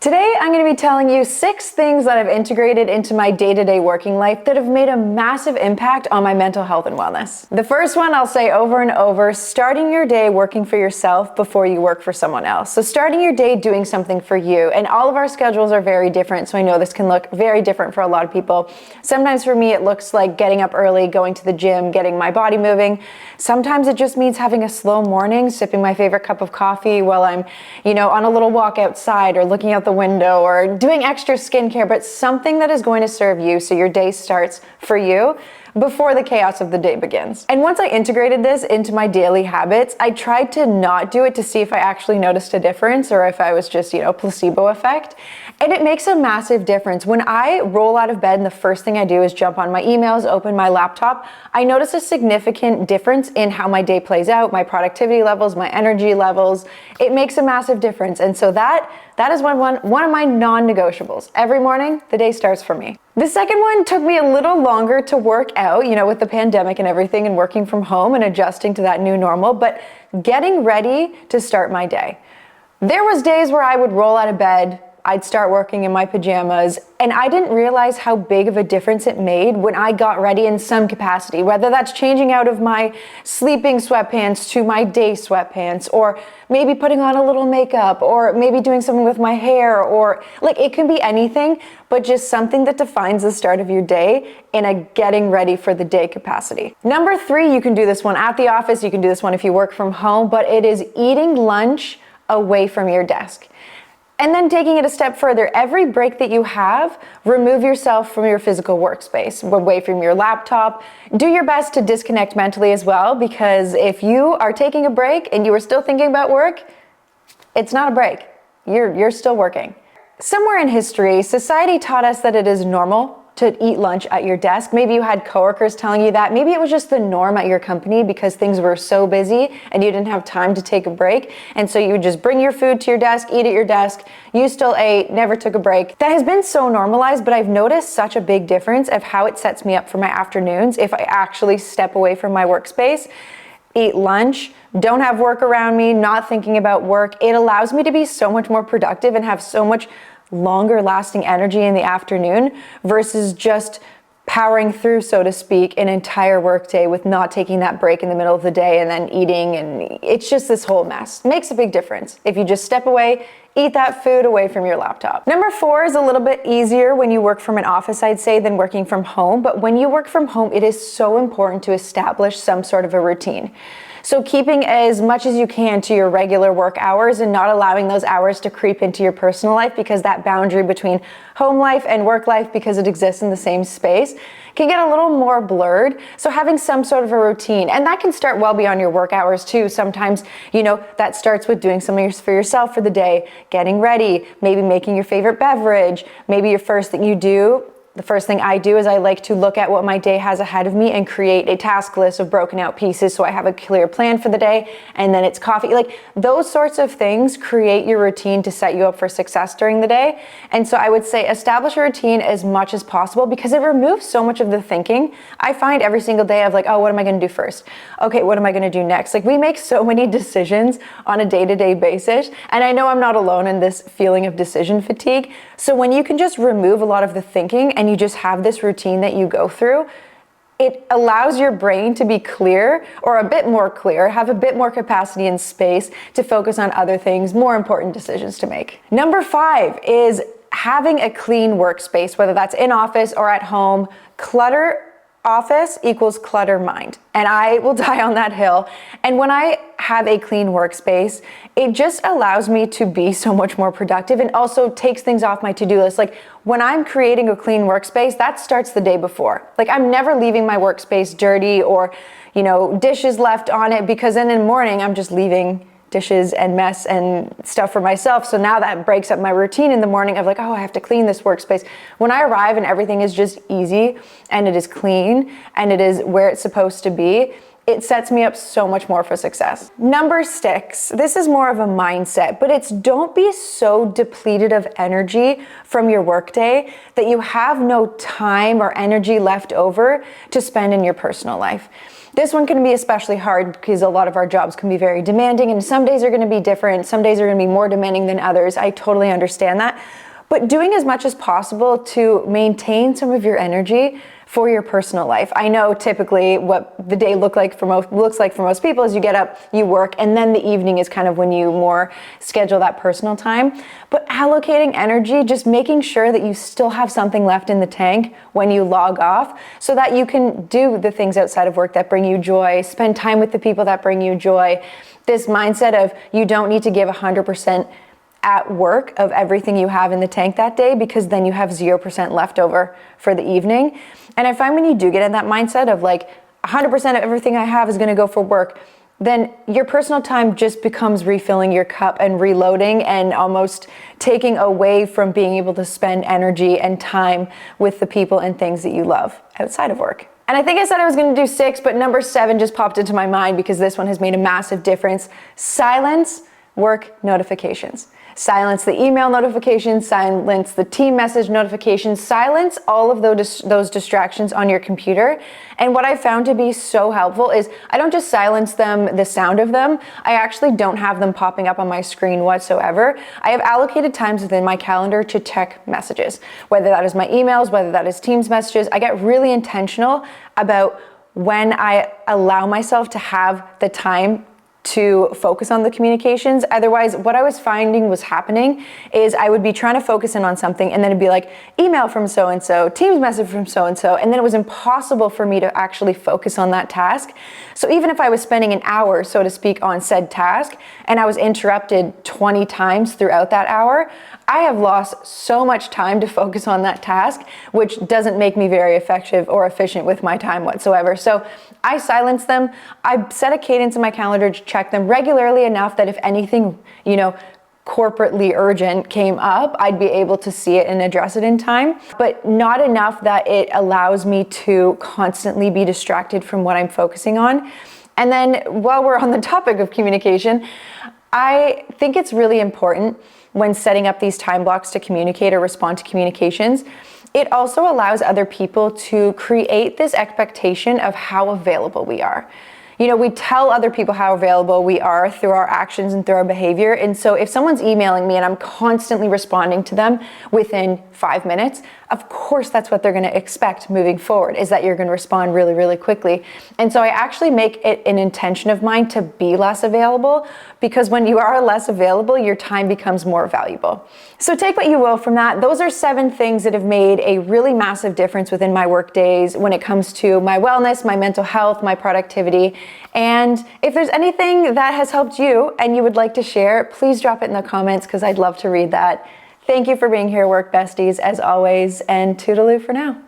Today, I'm going to be telling you 6 things that I've integrated into my day-to-day working life that have made a massive impact on my mental health and wellness. The first one I'll say over and over, starting your day working for yourself before you work for someone else. So starting your day doing something for you, and all of our schedules are very different, so I know this can look very different for a lot of people. Sometimes for me, it looks like getting up early, going to the gym, getting my body moving. Sometimes it just means having a slow morning, sipping my favorite cup of coffee while I'm, on a little walk outside or looking out the window or doing extra skincare, but something that is going to serve you so your day starts for you before the chaos of the day begins. And once I integrated this into my daily habits, I tried to not do it to see if I actually noticed a difference or if I was just, placebo effect. And it makes a massive difference. When I roll out of bed and the first thing I do is jump on my emails, open my laptop, I notice a significant difference in how my day plays out, my productivity levels, my energy levels. It makes a massive difference. And so that is one of my non-negotiables. Every morning, the day starts for me. The second one took me a little longer to work out, with the pandemic and everything and working from home and adjusting to that new normal, but getting ready to start my day. There was days where I would roll out of bed, I'd start working in my pajamas, and I didn't realize how big of a difference it made when I got ready in some capacity, whether that's changing out of my sleeping sweatpants to my day sweatpants, or maybe putting on a little makeup, or maybe doing something with my hair, or it can be anything, but just something that defines the start of your day in a getting ready for the day capacity. Number 3, you can do this one at the office, you can do this one if you work from home, but it is eating lunch away from your desk. And then taking it a step further, every break that you have, remove yourself from your physical workspace, away from your laptop. Do your best to disconnect mentally as well, because if you are taking a break and you are still thinking about work, it's not a break. You're still working. Somewhere in history, society taught us that it is normal to eat lunch at your desk. Maybe you had coworkers telling you that. Maybe it was just the norm at your company because things were so busy and you didn't have time to take a break. And so you would just bring your food to your desk, eat at your desk. You still ate, never took a break. That has been so normalized, but I've noticed such a big difference of how it sets me up for my afternoons if I actually step away from my workspace, eat lunch, don't have work around me, not thinking about work. It allows me to be so much more productive and have so much longer lasting energy in the afternoon versus just powering through, so to speak, an entire workday with not taking that break in the middle of the day and then eating, and it's just this whole mess. It makes a big difference if you just step away, eat that food away from your laptop. Number 4 is a little bit easier when you work from an office, I'd say, than working from home, but when you work from home, it is so important to establish some sort of a routine. So keeping as much as you can to your regular work hours and not allowing those hours to creep into your personal life, because that boundary between home life and work life, because it exists in the same space, can get a little more blurred. So having some sort of a routine, and that can start well beyond your work hours too. Sometimes, that starts with doing something for yourself for the day, getting ready, maybe making your favorite beverage, maybe your first thing you do. The first thing I do is I like to look at what my day has ahead of me and create a task list of broken out pieces so I have a clear plan for the day, and then it's coffee. Those sorts of things create your routine to set you up for success during the day. And so I would say establish a routine as much as possible because it removes so much of the thinking. I find every single day of what am I going to do first? Okay, what am I going to do next? We make so many decisions on a day-to-day basis, and I know I'm not alone in this feeling of decision fatigue. So when you can just remove a lot of the thinking and you just have this routine that you go through, it allows your brain to be clear, or a bit more clear, have a bit more capacity and space to focus on other things, more important decisions to make. Number 5 is having a clean workspace, whether that's in office or at home. Clutter office equals clutter mind, and I will die on that hill. And when I have a clean workspace, it just allows me to be so much more productive and also takes things off my to-do list. When I'm creating a clean workspace, that starts the day before. I'm never leaving my workspace dirty or, dishes left on it, because then in the morning I'm just leaving dishes and mess and stuff for myself. So now that breaks up my routine in the morning of I have to clean this workspace. When I arrive and everything is just easy and it is clean and it is where it's supposed to be, it sets me up so much more for success. Number 6, this is more of a mindset, but it's don't be so depleted of energy from your workday that you have no time or energy left over to spend in your personal life. This one can be especially hard because a lot of our jobs can be very demanding, and some days are going to be different. Some days are going to be more demanding than others. I totally understand that. But doing as much as possible to maintain some of your energy for your personal life. I know typically what the day looks like for most people is you get up, you work, and then the evening is kind of when you more schedule that personal time. But allocating energy, just making sure that you still have something left in the tank when you log off so that you can do the things outside of work that bring you joy, spend time with the people that bring you joy. This mindset of you don't need to give 100% at work of everything you have in the tank that day, because then you have 0% left over for the evening. And I find when you do get in that mindset of like 100% of everything I have is going to go for work, then your personal time just becomes refilling your cup and reloading and almost taking away from being able to spend energy and time with the people and things that you love outside of work. And I think I said I was going to do 6, but number 7 just popped into my mind because this one has made a massive difference. Silence work notifications. Silence the email notifications, silence the team message notifications, silence all of those distractions on your computer. And what I found to be so helpful is I don't just silence them, the sound of them, I actually don't have them popping up on my screen whatsoever. I have allocated times within my calendar to check messages, whether that is my emails, whether that is Teams messages. I get really intentional about when I allow myself to have the time to focus on the communications. Otherwise, what I was finding was happening is I would be trying to focus in on something and then it'd be like email from so-and-so, Teams message from so-and-so, and then it was impossible for me to actually focus on that task. So even if I was spending an hour, so to speak, on said task and I was interrupted 20 times throughout that hour, I have lost so much time to focus on that task, which doesn't make me very effective or efficient with my time whatsoever. So I silence them. I set a cadence in my calendar to check them regularly enough that if anything, corporately urgent came up, I'd be able to see it and address it in time, but not enough that it allows me to constantly be distracted from what I'm focusing on. And then while we're on the topic of communication, I think it's really important when setting up these time blocks to communicate or respond to communications. It also allows other people to create this expectation of how available we are. We tell other people how available we are through our actions and through our behavior. And so if someone's emailing me and I'm constantly responding to them within 5 minutes, of course that's what they're going to expect moving forward, is that you're going to respond really, really quickly. And so I actually make it an intention of mine to be less available, because when you are less available, your time becomes more valuable. So take what you will from that. Those are 7 things that have made a really massive difference within my work days when it comes to my wellness, my mental health, my productivity. And if there's anything that has helped you and you would like to share, please drop it in the comments because I'd love to read that. Thank you for being here, work besties, as always, and toodaloo for now.